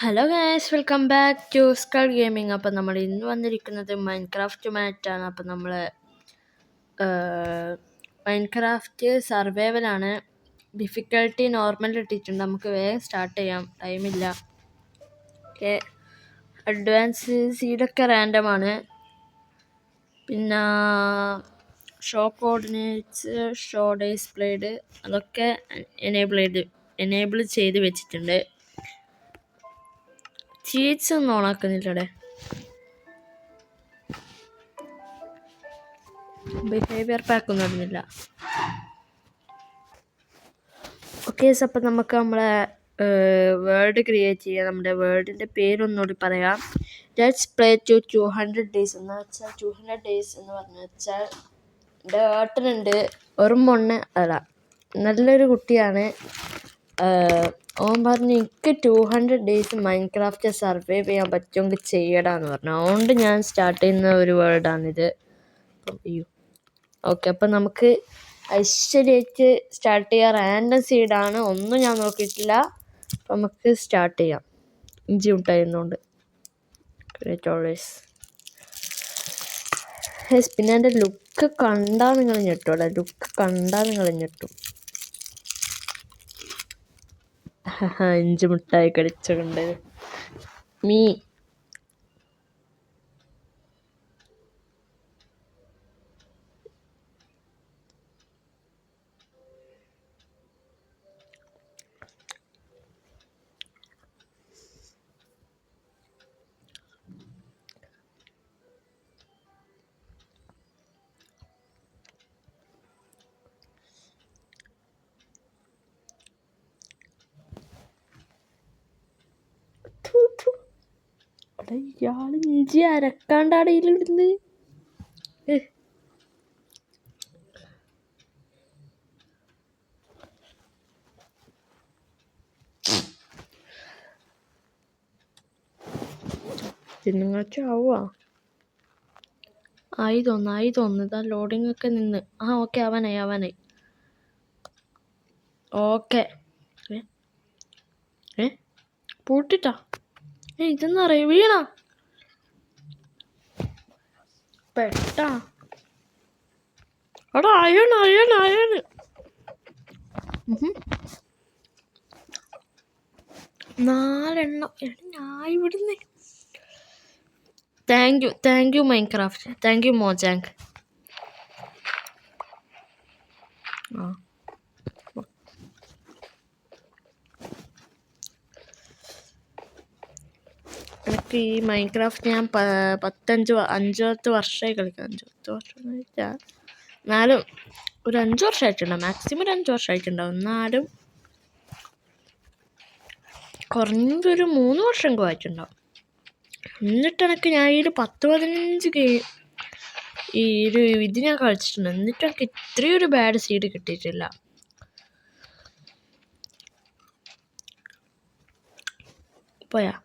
Hello guys, welcome back to Skull Gaming. അപ്പം നമ്മൾ ഇന്ന് വന്നിരിക്കുന്നത് മൈൻക്രാഫ്റ്റുമായിട്ടാണ്. അപ്പം നമ്മൾ മൈൻക്രാഫ്റ്റ് സർവൈവലാണ്. ഡിഫിക്കൽട്ടി നോർമൽ ഇട്ടിട്ടുണ്ട്. നമുക്ക് വേഗം സ്റ്റാർട്ട് ചെയ്യാം, ടൈമില്ല. ഓക്കെ, അഡ്വാൻസ് സീഡൊക്കെ റാൻഡമാണ്. പിന്നെ ഷോ കോർഡിനേറ്റ്സ്, ഷോ ഡിസ്പ്ലേഡ് അതൊക്കെ എനേബിൾ ചെയ്ത് വെച്ചിട്ടുണ്ട്. ചീറ്റ്സ് ഒന്നും ഓണാക്കുന്നില്ലടെ. ബിഹേവിയർ പാക്ക് ഒന്നും ഇടുന്നില്ല. ഓക്കെ, അപ്പം നമുക്ക് നമ്മളെ വേൾഡ് ക്രിയേറ്റ് ചെയ്യാം. നമ്മുടെ വേൾഡിൻ്റെ പേരൊന്നുകൂടി പറയാം. ലെറ്റ്സ് പ്ലേ ടു 200 days എന്ന് വെച്ചാൽ 200 days എന്ന് പറഞ്ഞു വെച്ചാൽ എൻ്റെ ഏട്ടനുണ്ട് ഒരു മൊണ്ണ് അല്ല, നല്ലൊരു കുട്ടിയാണ്. ഓൻ പറഞ്ഞു എനിക്ക് 200 days മൈൻക്രാഫ്റ്റ് സർവൈവ് ചെയ്യാൻ പറ്റുമെങ്കിൽ ചെയ്യടാന്ന് പറഞ്ഞു. അതുകൊണ്ട് ഞാൻ സ്റ്റാർട്ട് ചെയ്യുന്ന ഒരു വേൾഡാണിത്. അയ്യോ, ഓക്കെ, അപ്പം നമുക്ക് ഐശ്വര്യമായിട്ട് സ്റ്റാർട്ട് ചെയ്യാം. റാൻഡം സീഡാണ്, ഒന്നും ഞാൻ നോക്കിയിട്ടില്ല. അപ്പം നമുക്ക് സ്റ്റാർട്ട് ചെയ്യാം. ഇഞ്ചി മുട്ടായിരുന്നുകൊണ്ട് പിന്നെ എൻ്റെ ലുക്ക് കണ്ടാൽ നിങ്ങൾ ഞെട്ടോടെ. ലുക്ക് കണ്ടാൽ നിങ്ങൾ ഞെട്ടും. ഇഞ്ചി മുട്ടായി കടിച്ചുകൊണ്ട് മീ ഇയാൾ ഇഞ്ചി അരക്കാണ്ടാണ് ഇതിലിടുന്നത്. തിന്നുങ്ങാച്ചാവുക ആയി തോന്നുന്നു. ഇതാ ലോഡിങ് ഒക്കെ നിന്ന്. ഓക്കെ, അവനായി. ഓക്കെ, പൂട്ടിട്ടാ. ഇതെന്നാ അറിയ വീണ പെട്ടാ. എടാ അയണ് 4 ഞാൻ ഇവിടുന്ന്. Thank you Minecraft, thank you Mojang. എനിക്ക് ഈ മൈൻക്രാഫ്റ്റ് ഞാൻ 5-10 വർഷമായി കളിക്കാം. 5-10 വർഷം എന്നാലും ഒരു 5 വർഷമായിട്ടുണ്ടാവും, മാക്സിമം ഒരു 5 വർഷമായിട്ടുണ്ടാവും. എന്നാലും കുറഞ്ഞൊരു 3 വർഷം ആയിട്ടുണ്ടാവും. എന്നിട്ട് എനിക്ക് ഞാൻ ഈ ഒരു 10-15 ഗെയിം ഈ ഒരു ഇത് ഞാൻ കളിച്ചിട്ടുണ്ട്. എന്നിട്ട് എനിക്ക് ഇത്രയും ഒരു ബാഡ് സീഡ് കിട്ടിയിട്ടില്ല. പോയാ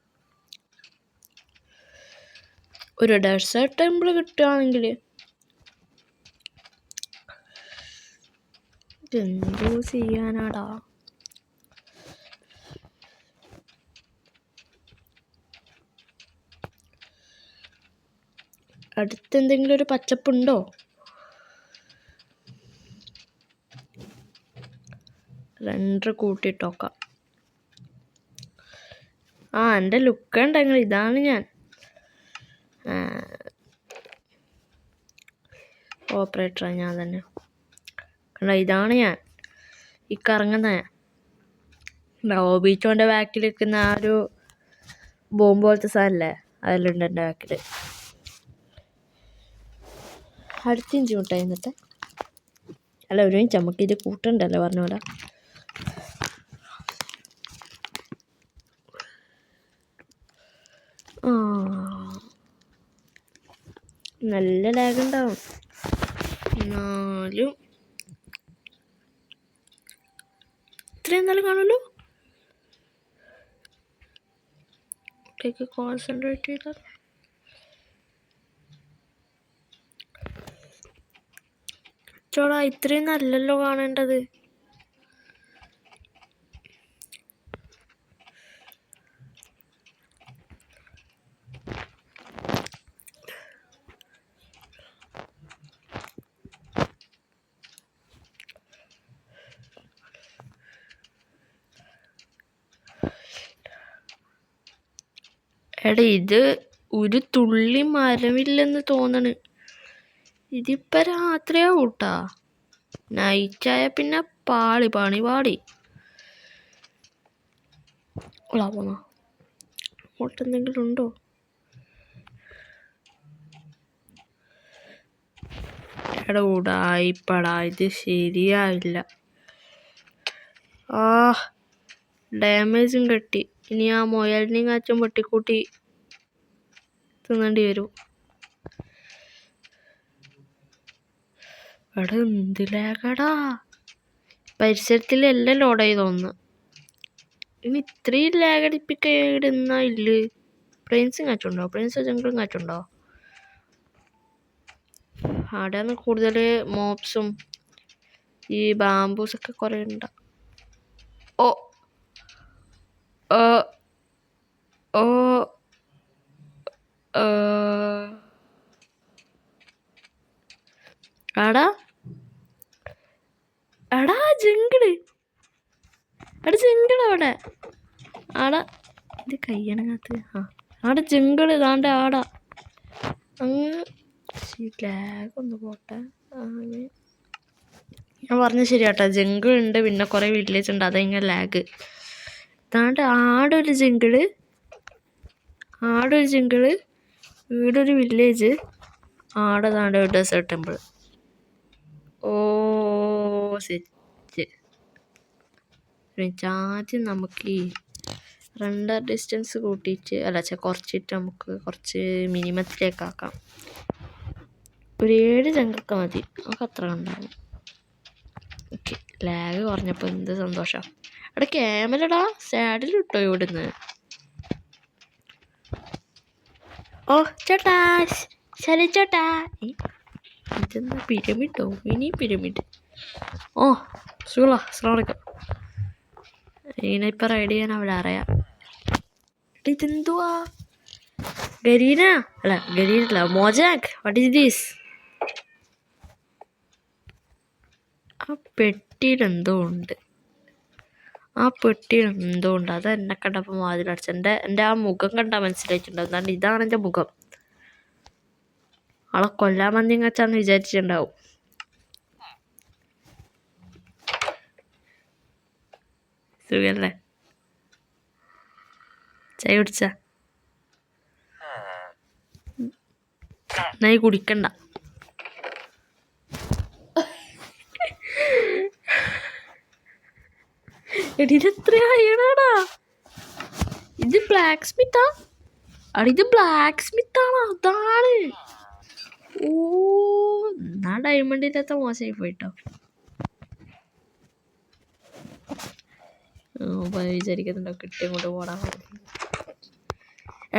ഒരു ഡെസേർട്ട് ടെമ്പിൾ കിട്ടുകയാണെങ്കിൽ എന്തോ ചെയ്യാനാടാ. അടുത്തെന്തെങ്കിലും ഒരു പച്ചപ്പുണ്ടോ? റെൻഡർ കൂട്ടിയിട്ടോക്കാം. എൻ്റെ ലുക്ക് ഉണ്ടെങ്കിൽ ഇതാണ് ഞാൻ. ഓപ്പറേറ്ററാണ് ഞാൻ തന്നെ. കണ്ടോ, ഇതാണ് ഞാൻ, ഈ കറങ്ങുന്ന ഞാൻ. ബീച്ചോൻ്റെ ബാക്കിൽ നിൽക്കുന്ന ആ ഒരു ബോംബ് പോലത്തെ സാധനമല്ലേ, അതിലുണ്ട് എൻ്റെ ബാക്കിൽ. അടുത്ത ഇഞ്ചി മുട്ടായി എന്നിട്ട് അല്ല, ഒരു ഇഞ്ച് നമുക്ക് ഇത് കൂട്ടണ്ടല്ലോ പറഞ്ഞ പോലെ. നല്ല ലാഗ് ഉണ്ടാവും. എന്നാലും ഇത്രയും നല്ല കാണുമല്ലോ. കോൺസെൻട്രേറ്റ് ചെയ്താൽ ചോടാ, ഇത്രയും നല്ലല്ലോ കാണേണ്ടത്. എടാ ഇത് ഒരു തുള്ളി മരമില്ലെന്ന് തോന്നണ്. ഇതിപ്പോ രാത്രിയാവൂട്ടാ. നൈറ്റായ പിന്നെ പണി പാടി. പോണോ എന്തെങ്കിലും ഉണ്ടോ? എടാ ഉടായിപ്പടാ, ഇത് ശരിയായില്ല. ഡാമേജും കെട്ടി. ഇനി ആ മുയലിനെയും കാച്ചും വെട്ടിക്കൂട്ടി തിന്നേണ്ടി വരും. എടാ എന്ത് ലാഗടാ. പരിസരത്തിലെല്ലാം ലോഡായി തോന്നുന്നു. ഇനി ഇത്രയും ലാഗടിപ്പിക്കുന്ന ഇല്ലേ? പ്രിൻസും കാച്ചുണ്ടോ? പ്രിൻസ് ജംഗിളും കാച്ചുണ്ടോ? അവിടെയാണ് കൂടുതൽ മോപ്സും ഈ ബാംബൂസൊക്കെ കുറേ ഉണ്ട്. ഓ ഓ ഓ എടാ എടാ ജംഗിള്. എടാ ജംഗിൾ അവിടെ. ആടാ ഇത് കയ്യണങ്ങാത്ത. ആടെ ജംഗിള് ഇതാണ്ട് ആടാ. അങ്ങ് ലാഗൊന്ന് പോട്ടെ. ഞാൻ പറഞ്ഞ ശരിയാട്ടാ, ജംഗിൾ ഉണ്ട്, പിന്നെ കുറേ വില്ലേജ് ഉണ്ട്. അതെങ്ങനെ ലാഗ്. ഇതാണ്ട് ആടൊരു ജംഗിള്, വീടൊരു വില്ലേജ്, ആടതാണ്ട് ഡെസേർട്ട് ടെമ്പിൾ. ഓ സെറ്റ്. ആദ്യം നമുക്ക് ഈ റെൻഡർ ഡിസ്റ്റൻസ് കൂട്ടിയിട്ട് കുറച്ചിട്ട് നമുക്ക് കുറച്ച് മിനിമത്തിലേക്കാക്കാം. ഒരു 7 ജംഗൊക്കെ മതി, നമുക്ക് അത്ര ഉണ്ടാവും. ഓക്കെ, ലാഗ് കുറഞ്ഞപ്പോൾ എന്ത് സന്തോഷം. എടാ ക്യാമറടാ സാഡിൽ കിട്ടോ ഇവിടുന്ന്. ഓ ചേട്ടാ, ശരി ചേട്ടാ. ഇതെന്താ പിരമിഡോ? Mini pyramid. ഓ സുഖം, അസ്സലാമലൈക്കും. ഇതിനിപ്പോൾ റൈഡ് ചെയ്യാൻ അവിടെ അറിയാം. ഇതെന്തുവാ? ഗരീനല്ല മോജാക്ക്. What is this? ആ പെട്ടിയിലെന്തോ ഉണ്ട്. അത് എന്നെ കണ്ടപ്പോൾ വാതിലടച്ച. എൻ്റെ ആ മുഖം കണ്ടാൽ മനസ്സിലായിട്ടുണ്ടാവും. എന്നാൽ ഇതാണ് എൻ്റെ മുഖം. ആളെ കൊല്ലാൻ മന്തി കച്ചാന്ന് വിചാരിച്ചിട്ടുണ്ടാവും. സുഖല്ലേ? ചായ കുടിച്ച? എന്നാ കുടിക്കണ്ട. ഇതെത്രയാടാ? ഇത് ബ്ലാക്ക് സ്മിത്താ? ഇത് ബ്ലാക്ക് സ്മിത്താണോ? അതാണ്. ഓ എന്നാ ഡയമണ്ടില്ലാത്ത മോശമായി പോയിട്ടോ. വിചാരിക്കുന്നുണ്ടോ കിട്ടിയും കൊണ്ട് പോടാൻ.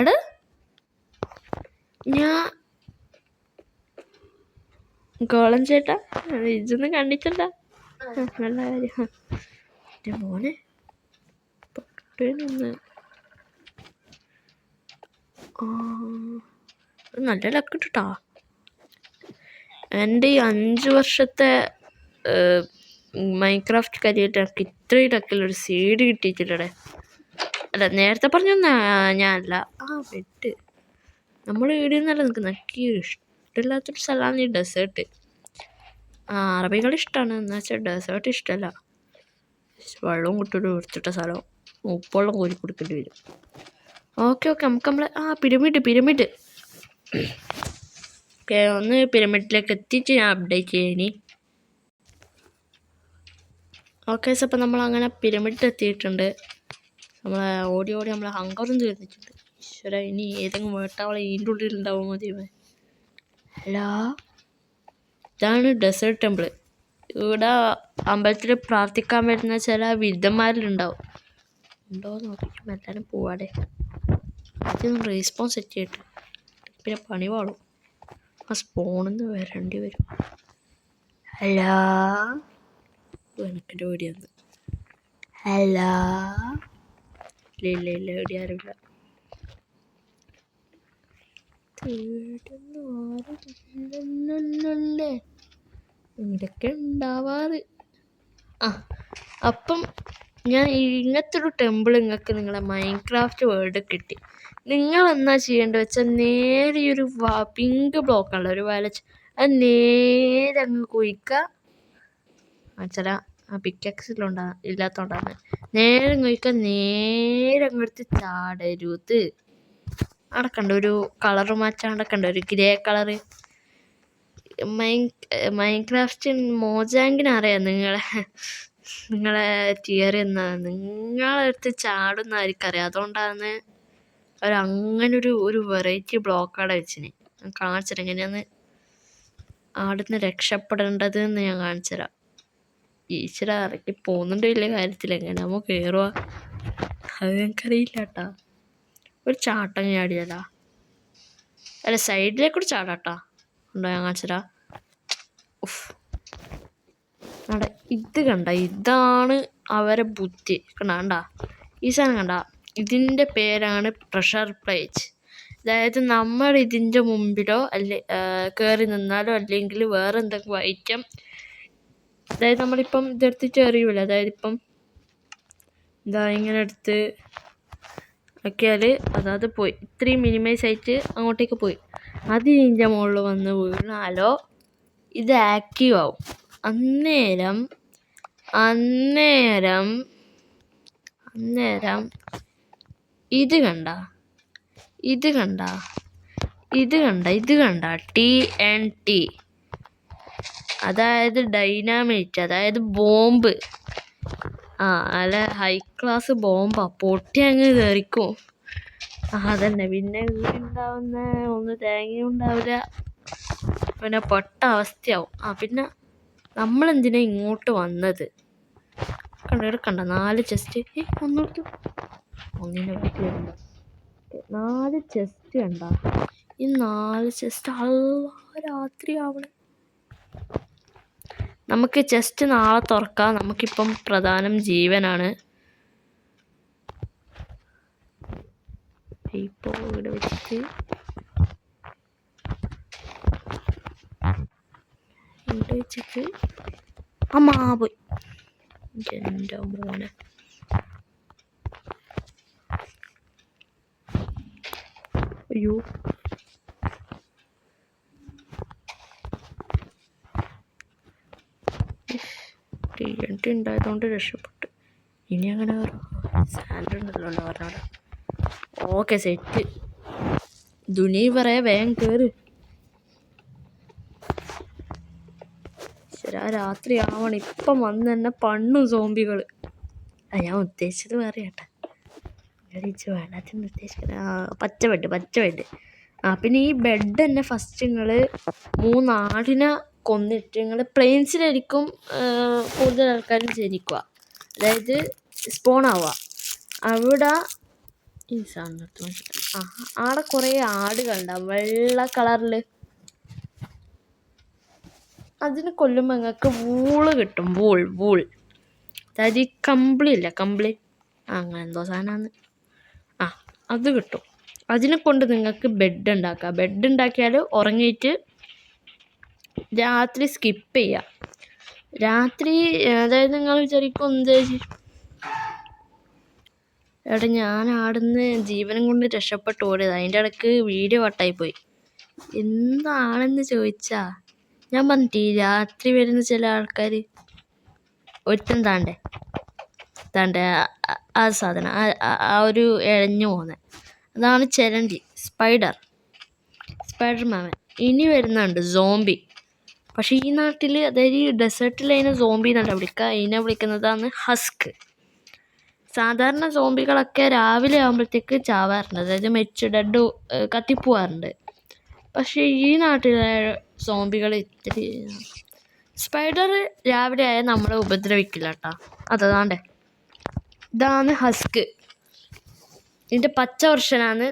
എടാ ഞാൻ കോളം ചേട്ടാ, ഇതൊന്നും കണ്ടിട്ടുണ്ട? നല്ല കാര്യം. എൻ്റെ മോനെ പെട്ടെന്ന് നല്ല ലക്കിട്ടാ. എൻ്റെ ഈ 5 വർഷത്തെ മൈൻക്രാഫ്റ്റ് കരിയറിൽ എനിക്ക് ഇത്രയും ലക്കിലൊരു സീഡ് കിട്ടിയിട്ടില്ലടേ. നേരത്തെ പറഞ്ഞൊന്നും ഞാനല്ല. വെട്ട് നമ്മൾ വീടിന്നല്ല നിൽക്കുന്നത്. എനിക്ക് ഇഷ്ടമില്ലാത്തൊരു സ്ഥലമാണ് ഈ ഡെസേർട്ട്. അറബികൾ ഇഷ്ടമാണ്, എന്ന് വെച്ചാൽ ഡെസേർട്ട് ഇഷ്ടമല്ല. വെള്ളവും കിട്ടൊരു എടുത്തിട്ട സ്ഥലം ഉപ്പുവെള്ളം കോരി കൊടുക്കേണ്ടി വരും. ഓക്കെ നമുക്ക് പിരമിഡ് ഓക്കെ, ഒന്ന് പിരമിഡിലേക്ക് എത്തിച്ച് ഞാൻ അപ്ഡേറ്റ് ചെയ്യാനി. ഓക്കെ അപ്പം നമ്മൾ അങ്ങനെ പിരമിഡിൽ എത്തിയിട്ടുണ്ട്. നമ്മളെ ഓടി നമ്മളെ ഹങ്കറും തീർന്നിട്ടുണ്ട്. ഈശ്വര, ഇനി ഏതെങ്കിലും വേട്ടാവളെ ഇതിൻ്റെ ഉള്ളിൽ ഉണ്ടാവും മതി. ഹലോ, ഇതാണ് ഡെസേർട്ട് ടെമ്പിൾ. ഇവിടെ അമ്പലത്തിൽ പ്രാർത്ഥിക്കാൻ വരുന്ന ചില വിരുദ്ധന്മാരിലുണ്ടാവും. ഉണ്ടോയെന്ന് നോക്കിക്കും. എല്ലാവരും പോവാടെ. ആദ്യം റെസ്പോൺസ് സെറ്റ് ചെയ്തിട്ട് പിന്നെ പണി പാടും. ആ സ്പോണിന്ന് വരേണ്ടി വരും. ഹലോ, എനിക്കെൻ്റെ പേടിയാണ്. ഹലോ, ഇല്ല എവിടെ ആരുമില്ല. ഇവിടൊക്കെ ഉണ്ടാവാറ്. അപ്പം ഞാൻ ഇങ്ങനത്തെ ഒരു ടെമ്പിൾ നിങ്ങൾക്ക് നിങ്ങളെ മൈൻക്രാഫ്റ്റ് വേൾഡ് കിട്ടി. നിങ്ങൾ എന്നാ ചെയ്യേണ്ടത് വെച്ചാൽ നേരെ ഒരു പിങ്ക് ബ്ലോക്കുള്ള ഒരു വലച്ച് അത് നേരെ അങ്ങ് കുഴിക്കുക. ചില ഇല്ലാത്തോണ്ടാണ് നേരെ കുഴിക്കുക. നേരെ അങ്ങോട്ട് ചാടരുത്. അടക്കണ്ട ഒരു കളറ് മാറ്റാൻ അടക്കണ്ട ഒരു ഗ്രേ കളറ്. മൈൻക്രാഫ്റ്റ് മോജാങ്കിനറിയാം നിങ്ങളെ തിയറി എന്നാണ്. നിങ്ങളടുത്ത് ചാടുന്നതായിരിക്കറിയാം. അതുകൊണ്ടാണ് ഒരു വെറൈറ്റി ബ്ലോക്ക് അവിടെ വെച്ചിന്. ഞാൻ കാണിച്ചുതരാം എങ്ങനെയാന്ന് ആടുന്ന് രക്ഷപ്പെടേണ്ടത് എന്ന് ഞാൻ കാണിച്ചുതരാം. ഈശ്വര ഇറക്കി പോകുന്നുണ്ട് വലിയ കാര്യത്തിൽ എങ്ങനെ നമ്മൾ കയറുക അത് ഞങ്ങൾക്കറിയില്ല കേട്ടാ. ഒരു ചാട്ടം ചാടിയല്ല അല്ല സൈഡിലേക്കൂടെ ചാടാട്ടാ. ഉണ്ടോ ഞാൻ കാണിച്ചുതരാം. അവിടെ ഇത് കണ്ട, ഇതാണ് അവരെ ബുദ്ധി. കണ്ട ഈ സാധനം കണ്ട, ഇതിൻ്റെ പേരാണ് പ്രഷർ പ്ലേറ്റ്. അതായത് നമ്മൾ ഇതിൻ്റെ മുമ്പിലോ കയറി നിന്നാലോ അല്ലെങ്കിൽ വേറെ എന്തെങ്കിലും ഐറ്റം, അതായത് നമ്മളിപ്പം ഇതെടുത്തിട്ട് എറിയൂല, അതായത് ഇപ്പം ഇങ്ങനെ എടുത്ത് ആക്കിയാൽ അത് പോയി, ഇത്രയും മിനിമൈസ് ആയിട്ട് അങ്ങോട്ടേക്ക് പോയി. അത് ഇതിൻ്റെ മുകളിൽ വന്ന് വീണാലോ ഇത് ആക്റ്റീവ് ആവും. അന്നേരം ഇത് കണ്ട TNT, അതായത് ഡൈനാമൈറ്റ്, അതായത് ബോംബ്. അല്ല ഹൈ ക്ലാസ് ബോംബാ. പൊട്ടി അങ്ങ് കയറിക്കും. അതന്നെ. പിന്നെ വീടുണ്ടാവുന്ന ഒന്ന് തേങ്ങയും ഉണ്ടാവില്ല, പിന്നെ പൊട്ട അവസ്ഥയാവും. പിന്നെ നമ്മളെന്തിനാ ഇങ്ങോട്ട് വന്നത്? കണ്ട 4 ചെസ്റ്റ്. ഒന്നിൻ്റെ വീട്ടിലുണ്ട് 4 ചെസ്റ്റ് കണ്ട. ഈ 4 ചെസ്റ്റ് രാത്രിയാവണം. നമുക്ക് ചെസ്റ്റ് നാളെ തുറക്കാം. നമുക്കിപ്പം പ്രധാനം ജീവനാണ്. ഇപ്പോൾ ഇവിടെ വെച്ചിട്ട് അമ്മാ പോയി. എൻ്റെ മോനെ അയ്യോ. TNT ഉണ്ടായതുകൊണ്ട് രക്ഷപ്പെട്ടു. ഇനി അങ്ങനെ സാൻഡ് ഉണ്ടല്ലോ പറഞ്ഞോടെ. Okay set. ദുനി പറയാ വേഗം കയറ്. ശരാ രാത്രി ആവണം. ഇപ്പം വന്ന് തന്നെ പണ്ണും സോംബികൾ. ഞാൻ ഉദ്ദേശിച്ചത് വേറെ കേട്ടാ. വെള്ളത്തിന് ഉദ്ദേശിക്കുന്നത് പച്ച ബെഡ്. പിന്നെ ഈ ബെഡ് തന്നെ ഫസ്റ്റ് നിങ്ങൾ 3 ആടിനെ കൊന്നിട്ട് നിങ്ങൾ പ്ലെയിൻസിലായിരിക്കും കൂടുതൽ ആൾക്കാരും ജനിക്കുക, അതായത് സ്പോൺ ആവുക. അവിടെ ഈ സാധനം ആടെ കുറേ ആടുകളുണ്ടാവും വെള്ള കളറിൽ. അതിന് കൊല്ലുമ്പോൾ നിങ്ങൾക്ക് വൂള് കിട്ടും. വൂൾ അതായത് ഈ കമ്പിളി അങ്ങനെ എന്തോ സാധനമാണ്. അത് കിട്ടും. അതിനെ കൊണ്ട് നിങ്ങൾക്ക് ബെഡ് ഉണ്ടാക്കാം. ബെഡ് ഉണ്ടാക്കിയാൽ ഉറങ്ങിയിട്ട് രാത്രി സ്കിപ്പ് ചെയ്യുക. രാത്രി അതായത് നിങ്ങൾ വിചാരിക്കും എടാ ഞാൻ ആടുന്ന് ജീവനം കൊണ്ട് രക്ഷപ്പെട്ട് ഓടിയത്, അതിൻ്റെ ഇടയ്ക്ക് വീഡിയോ കട്ടായിപ്പോയി. എന്താണെന്ന് ചോദിച്ചാ ഞാൻ പറഞ്ഞിട്ട് രാത്രി വരുന്ന ചില ആൾക്കാർ ഒരുത്തൻ താണ്ടെ ആ സാധനം ഒരു ഇഴഞ്ഞു പോകുന്നത് അതാണ് ചിരണ്ടി സ്പൈഡർ മാമൻ. ഇനി വരുന്നുണ്ട് സോംബി. പക്ഷേ ഈ നാട്ടിൽ, അതായത് ഈ ഡെസേർട്ടിൽ അതിനെ സോംബി എന്നല്ല വിളിക്കുക, അതിനെ വിളിക്കുന്നതാണ് ഹസ്ക്. സാധാരണ സോംബികളൊക്കെ രാവിലെ ആകുമ്പോഴത്തേക്ക് ചാവാറുണ്ട്, അതായത് ഡെഡ് കത്തിപ്പോവാറുണ്ട്. പക്ഷേ ഈ നാട്ടിലെ സോംബികൾ ഇത്തിരി സ്പൈഡർ രാവിലെ ആയാൽ നമ്മളെ ഉപദ്രവിക്കില്ല കേട്ടോ. അതാണ്ടേ ഇതാണ് ഹസ്ക്. ഇതിൻ്റെ പച്ച വെർഷനാണ്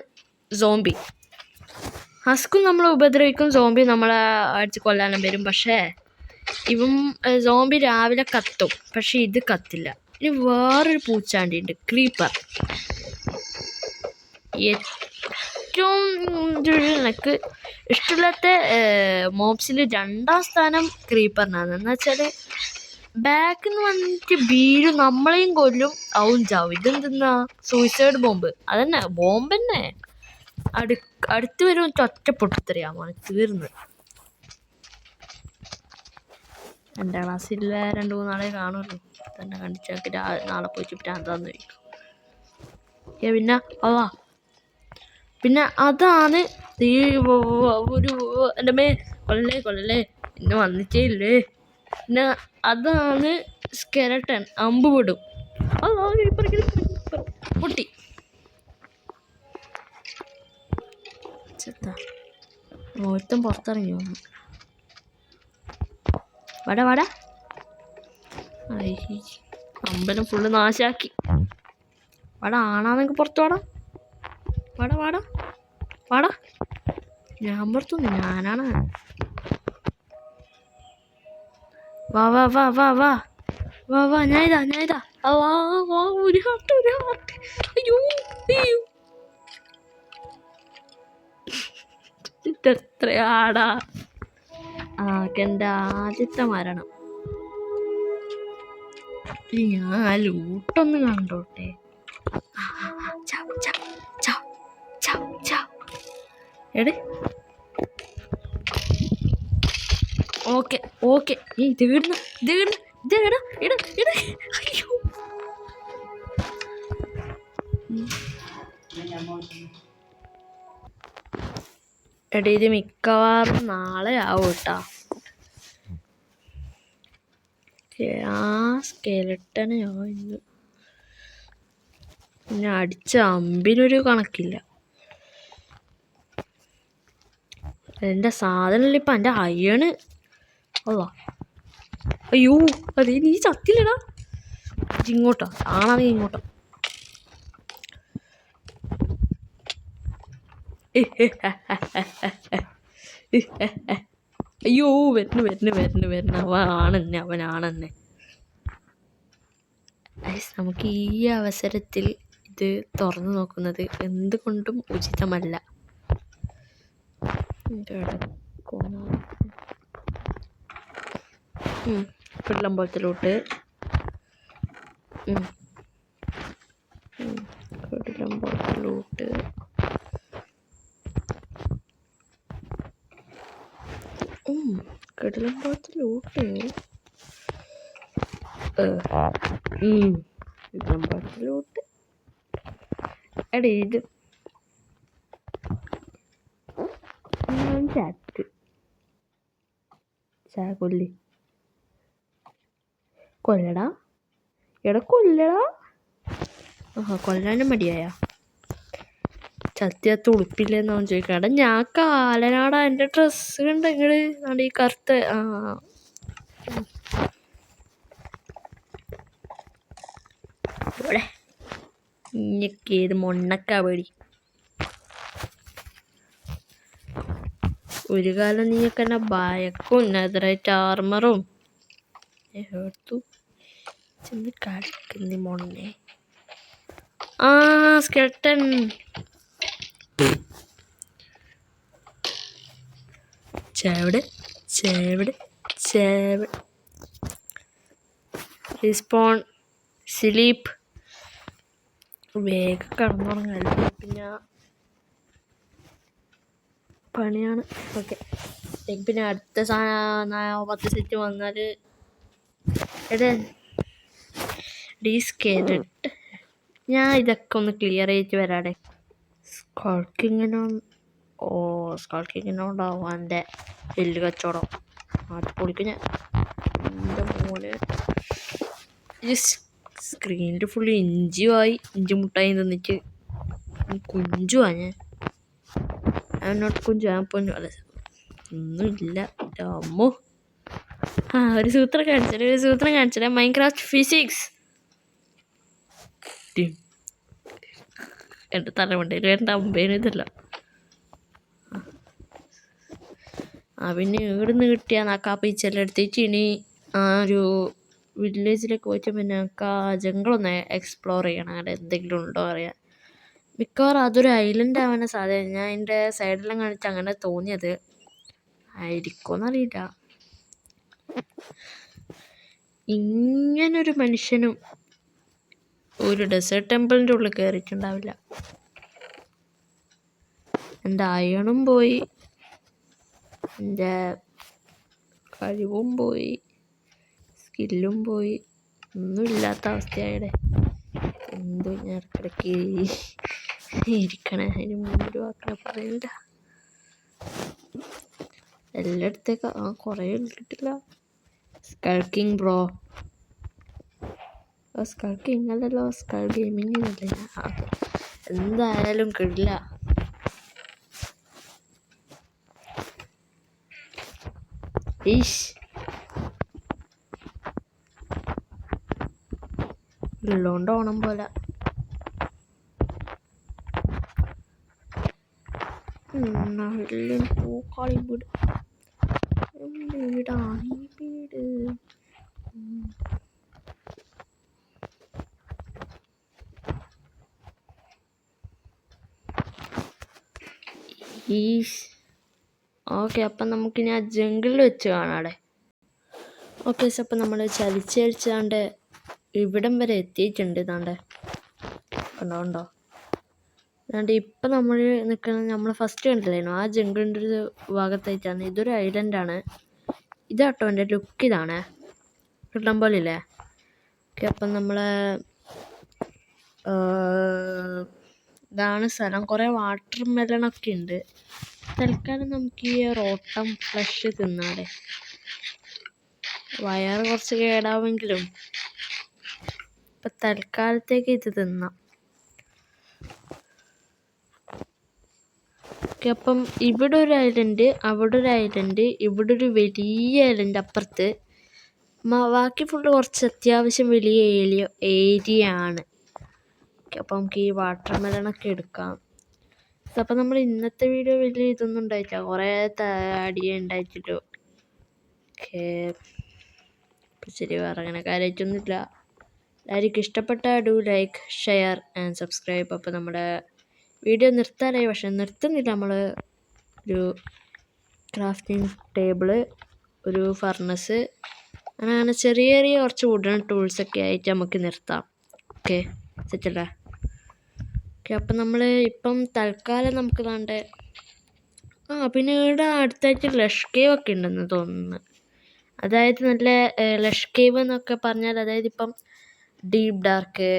സോംബി. ഹസ്കും നമ്മളെ ഉപദ്രവിക്കും, സോംബി നമ്മളെ അടിച്ച് കൊല്ലാനും വരും. പക്ഷേ സോംബി രാവിലെ കത്തും, പക്ഷെ ഇത് കത്തില്ല. ഇനി വേറൊരു പൂച്ചാണ്ടി ഉണ്ട്, ക്രീപ്പർ. ഏറ്റവും എനിക്ക് ഇഷ്ടമില്ലാത്ത മോബ്സിൽ 2ാം സ്ഥാനം ക്രീപ്പറിനാണ്. എന്ന് വെച്ചാൽ ബാക്കിൽ നിന്ന് വന്നിട്ട് വീഴും, നമ്മളെയും കൊല്ലും, അവൻ ചാവും. ഇതെന്തെന്നാ സൂയിസൈഡ് ബോംബ്? അതന്നെ ബോംബ് തന്നെ. അടുത്ത് വരും ഒറ്റ പൊട്ടിത്തെറിയാമോ, തീർന്ന്. എൻ്റെ ക്ലാസ്സിൽ 2-3 നാളെ കാണുമല്ലോ, തന്നെ കണ്ടിച്ചാക്കി നാളെ പോയിട്ട് ഭ്രാന്താന്ന് ചോദിക്കും. പിന്നെ പിന്നെ അതാണ് ഒരു എൻ്റെ മേ കൊല്ലല്ലേ ഇന്ന് വന്നിട്ടേ ഇല്ലേ. പിന്നെ അതാണ് സ്കെലട്ടൻ, അമ്പ് വിടും. പൊട്ടി ഒരുത്തം പുറത്തിറങ്ങി വന്നു. വാടാ അമ്പലം ഫുള്ള് നാശാക്കി. വാടാ, ആണാന്നെങ്കിൽ പുറത്ത് വാടാ. ഞാൻ പുറത്തുനിന്ന്, ഞാനാണ്. വാ ഞാൻ ഇതാ. ഒരു ഹാർട്ട്. അയ്യോ ഇതെത്രയാടാ. എൻ്റെ ആദ്യത്തെ മരണം. ഞാൻ ലൂട്ടൊന്ന് കണ്ടോട്ടെ. എടേ ഓക്കെ നീ തീർന്നു. അയ്യോ എടേ, ഇത് മിക്കവാറും നാളെ ആവും കേട്ടാ. ആ സ്കെലട്ടനെ ഇന്ന് പിന്നെ അടിച്ച അമ്പിനൊരു കണക്കില്ല. എൻ്റെ സാധനം ഇപ്പം എൻ്റെ അയ്യണ്. അയ്യോ അതെ, നീ ചത്തില്ലടാ. ഇങ്ങോട്ടോ ആണാണെങ്കിൽ ഇങ്ങോട്ടോ. അയ്യോ വരുന്നു. അവനാണെന്നെ. നമുക്ക് ഈ അവസരത്തിൽ ഇത് തുറന്നു നോക്കുന്നത് എന്തുകൊണ്ടും ഉചിതമല്ല. കുടിലമ്പലത്തിലോട്ട് കടലമ്പലത്തിലോട്ട് എടേ ഇത് കൊല്ലടാ. കൊല്ലാനും മടിയായ ചത്തിയത്ത് ഉടുപ്പില്ലെന്ന് അവൻ ചോദിക്കാം. എടാ ഞാൻ കാലനാടാ, എൻ്റെ ഡ്രസ്സ് കണ്ടെങ്കിൽ ഈ കറുത്ത ഇവിടെ ഇഞ്ഞൊക്കേത് മൊണ്ണക്കാ പേടി. ഒരു കാലം നീയൊക്കെ എന്നെ ഭയക്കും, നെതറായിട്ട് ആർമറും എടുത്തു ചെന്ന് കളിക്കുന്നി മൊണ്ണെ. സ്കെൽട്ടൻ. ചേവിടെ respawn sleep. വേഗം കിടന്നുറങ്ങല്ല, പിന്നെ പണിയാണ്. ഓക്കെ, പിന്നെ അടുത്ത 10 സെറ്റ് വന്നാൽ സ്കെലട്ട്. ഞാൻ ഇതൊക്കെ ഒന്ന് ക്ലിയർ ചെയ്തിട്ട് വരാടെ. സ്കൾക്കിങ്ങിനോണ്ടാവും എൻ്റെ എല്ല് കച്ചവടം. അത് പൊളിക്കും ഞാൻ. എൻ്റെ മോനെ സ്ക്രീനിൽ ഫുള്ള് ഇഞ്ചി മുട്ടായി തിന്നിട്ട് കുഞ്ചുവാ ഞാൻ. എന്നോട്ട് കുഞ്ചു, ഞാൻ പൊന്നു അല്ല ഒന്നുമില്ല. അമ്മോ ഒരു സൂത്രം കാണിച്ചത് മൈൻക്രാഫ്റ്റ് ഫിസിക്സ്. എൻ്റെ തലമുണ്ടയിൽ എൻ്റെ അമ്പേനും ഇതല്ല. പിന്നെ ഇവിടുന്ന് കിട്ടിയ നാക്കാപ്പീച്ചെല്ലാം എടുത്തിട്ട് ഇനി ഒരു വില്ലേജിലേക്ക് പോയിട്ട് പിന്നെ നമുക്ക് ആ ജംഗിളൊന്ന് എക്സ്പ്ലോർ ചെയ്യണം. അങ്ങനെ എന്തെങ്കിലും ഉണ്ടോ അറിയാൻ. മിക്കവാറും അതൊരു ഐലൻഡ് ആവാൻ സാധ്യത. ഞാൻ എൻ്റെ സൈഡെല്ലാം കാണിച്ച് അങ്ങനെ തോന്നിയത്, ആയിരിക്കുമെന്നറിയില്ല. ഇങ്ങനൊരു മനുഷ്യനും ഒരു ഡെസേർട്ട് ടെമ്പിളിൻ്റെ ഉള്ളിൽ കയറിയിട്ടുണ്ടാവില്ല. എൻ്റെ അയണും പോയി, എൻ്റെ കഴിവും പോയി, സ്കില്ലും പോയി, ഒന്നും ഇല്ലാത്ത അവസ്ഥയായുടെ. എന്തോ ഞാൻ ഇടയ്ക്കിടയ്ക്ക് ഇരിക്കണേ, അതിന് മുന്നൊരു വാക്കിനെ പറയണ്ട. എല്ലായിടത്തേക്ക് കുറേ കിട്ടില്ല. സ്കൾക്കിങ് ബ്രോ, സ്കൾക്കിങ് അല്ലല്ലോ, സ്കൾ ഗെയിമിങ് അല്ലേ. എന്തായാലും കിടില്ല. ഈശ്, ഉള്ളോണ്ട് ഓണം പോലെ. പൂക്കാളി വീട്, വീടാണ് ഈ വീട്. ഈശ്, ഓക്കെ. അപ്പം നമുക്കിനി ആ ജംഗിളിൽ വെച്ച് കാണാടെ. ഓക്കെ, അപ്പം നമ്മൾ ചലിച്ചാണ്ട് ഇവിടം വരെ എത്തിയിട്ടുണ്ട്. ഇതാണ്ട് കണ്ടോ. അതുകൊണ്ട് ഇപ്പം നമ്മൾ നിൽക്കുന്നത്, നമ്മൾ ഫസ്റ്റ് കണ്ടില്ലായിരുന്നു, ആ ജംഗിളിൻ്റെ ഒരു ഭാഗത്തായിട്ടാണ്. ഇതൊരു ഐലൻഡാണ്. ഇതാട്ടോ എൻ്റെ ലുക്ക്, ഇതാണ് കിട്ടാൻ പോലെ ഇല്ലേ. ഓക്കെ, അപ്പം നമ്മൾ ഇതാണ് സ്ഥലം. കുറേ വാട്ടർ മെലണൊക്കെ ഉണ്ട്. തൽക്കാലം നമുക്ക് ഈ റോട്ടം ഫ്ലഷ് തിന്നാടെ. വയറ് കുറച്ച് കേടാവുമെങ്കിലും ഇപ്പം തൽക്കാലത്തേക്ക് ഇത് തിന്നാം. ഓക്കെ, അപ്പം ഇവിടെ ഒരു ഐലൻഡ്, അവിടെ ഒരു ഐലൻഡ്, ഇവിടെ ഒരു വലിയ ഐലൻഡ് അപ്പുറത്ത്. ബാക്കി ഫുള്ള് കുറച്ച് അത്യാവശ്യം വലിയ ഏരിയ ആണ്. ഓക്കെ, അപ്പം നമുക്ക് ഈ വാട്ടർ മെലണൊക്കെ എടുക്കാം. അപ്പം നമ്മൾ ഇന്നത്തെ വീഡിയോ വലിയ ഇതൊന്നും ഉണ്ടായിട്ടില്ല, കുറേ അടിയേ ഉണ്ടായിട്ടുള്ളൂ. ഓക്കെ, ശരി, വേറെ അങ്ങനെ കാര്യമായിട്ടൊന്നുമില്ല. എല്ലാവർക്കും ഇഷ്ടപ്പെട്ട do like, share and subscribe. അപ്പോൾ നമ്മുടെ വീഡിയോ നിർത്താനായി, പക്ഷെ നിർത്തുന്നില്ല. നമ്മൾ ഒരു ക്രാഫ്റ്റിംഗ് ടേബിള്, ഒരു ഫർണസ്, അങ്ങനെ ചെറിയ ചെറിയ കുറച്ച് വുഡൻ ടൂൾസൊക്കെ ആയിട്ട് നമുക്ക് നിർത്താം. ഓക്കെ, സെറ്റല്ലേ. ഓക്കെ, അപ്പം നമ്മൾ ഇപ്പം തൽക്കാലം നമുക്ക് വേണ്ട പിന്നെ ഇവിടെ അടുത്തായിട്ട് ലഷ് കേവ് ഒക്കെ ഉണ്ടെന്ന് തോന്നുന്നു. അതായത് നല്ല ലഷ് കേവ് എന്നൊക്കെ പറഞ്ഞാൽ, അതായത് ഇപ്പം ഡീപ്പ് ഡാർക്ക്,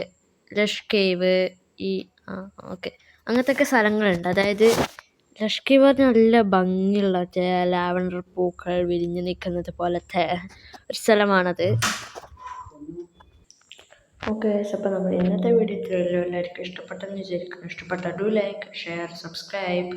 ലഷ് കേവ്, ഈ ഓക്കെ അങ്ങനത്തെ ഒക്കെ സ്ഥലങ്ങളുണ്ട്. അതായത് ലഷ് കേവ് പറഞ്ഞാൽ നല്ല ഭംഗിയുള്ള ലാവൻഡർ പൂക്കൾ വിരിഞ്ഞ് നിൽക്കുന്നത് പോലത്തെ ഒരു സ്ഥലമാണത്. ഓക്കെ, അപ്പോൾ നമ്മൾ ഇന്നത്തെ വീഡിയോ എല്ലാവർക്കും ഇഷ്ടപ്പെട്ടെന്ന് വിചാരിക്കുന്നു. ഇഷ്ടപ്പെട്ട ഡു ലൈക്ക്, ഷെയർ, സബ്സ്ക്രൈബ്.